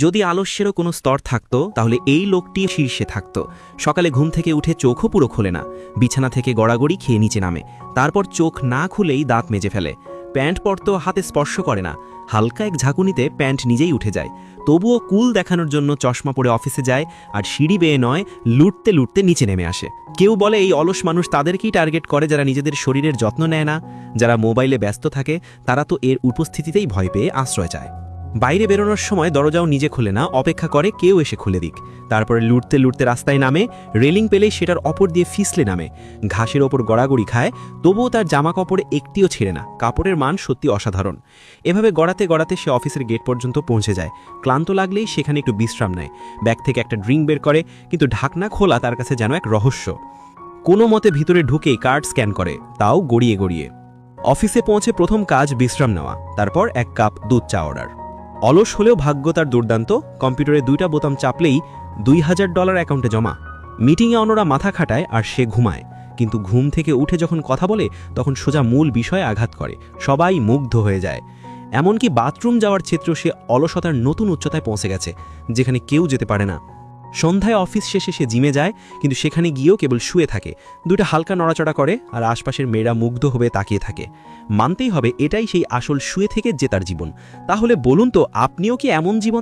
যদি আলস্যেরও কোনো স্তর থাকতো তাহলে এই লোকটি শীর্ষে থাকতো। সকালে ঘুম থেকে উঠে চোখও পুরো খোলে না, বিছানা থেকে গড়াগড়ি খেয়ে নিচে নামে, তারপর চোখ না খুলেই দাঁত মেজে ফেলে। প্যান্ট পরতো হাতে স্পর্শ করে না, হালকা এক ঝাঁকুনিতে প্যান্ট নিজেই উঠে যায়। তবুও কুল দেখানোর জন্য চশমা পরে অফিসে যায়, আর সিঁড়ি বেয়ে নয়, লুটতে লুটতে নিচে নেমে আসে। কেউ বলে এই অলস মানুষ তাদেরকেই টার্গেট করে যারা নিজেদের শরীরের যত্ন নেয় না। যারা মোবাইলে ব্যস্ত থাকে তারা তো এর উপস্থিতিতেই ভয় পেয়ে আশ্রয় চায়। বাইরে বেরোনোর সময় দরজাও নিজে খুলে না, অপেক্ষা করে কেউ এসে খুলে দিক। তারপরে লুটতে লুটতে রাস্তায় নামে, রেলিং পেলেই সেটার অপর দিয়ে ফিসলে নামে, ঘাসের ওপর গড়াগড়ি খায়। তবুও তার জামা কাপড়ে একটিও ছেড়ে না, কাপড়ের মান সত্যি অসাধারণ। এভাবে গড়াতে গড়াতে সে অফিসের গেট পর্যন্ত পৌঁছে যায়। ক্লান্ত লাগলেই সেখানে একটু বিশ্রাম নেয়, ব্যাগ থেকে একটা ড্রিঙ্ক বের করে, কিন্তু ঢাকনা খোলা তার কাছে যেন এক রহস্য। কোনো মতে ভিতরে ঢুকেই কার্ড স্ক্যান করে, তাও গড়িয়ে গড়িয়ে। অফিসে পৌঁছে প্রথম কাজ বিশ্রাম নেওয়া, তারপর এক কাপ দুধ চা অর্ডার। অলস হলেও ভাগ্য তার দুর্দান্ত, কম্পিউটারে 2টা বোতাম চাপলেই $2000 অ্যাকাউন্টে জমা। মিটিংয়ে অন্যরা মাথা খাটায় আর সে ঘুমায়, কিন্তু ঘুম থেকে উঠে যখন কথা বলে তখন সোজা মূল বিষয়ে আঘাত করে, সবাই মুগ্ধ হয়ে যায়। এমনকি বাথরুম যাওয়ার ক্ষেত্রেও সে অলসতার নতুন উচ্চতায় পৌঁছে গেছে, যেখানে কেউ যেতে পারে না। সন্ধ্যায় অফিস শেষে সে জিমে যায়, কিন্তু সেখানে গিয়েও কেবল শুয়ে থাকে, 2টা হালকা নড়াচড়া করে, আর আশপাশের মেয়েরা মুগ্ধ হয়ে তাকিয়ে থাকে। মানতেই হবে এটাই সেই আসল শুয়ে থেকে জেতার জীবন। তাহলে বলুন তো, আপনিও কি এমন জীবন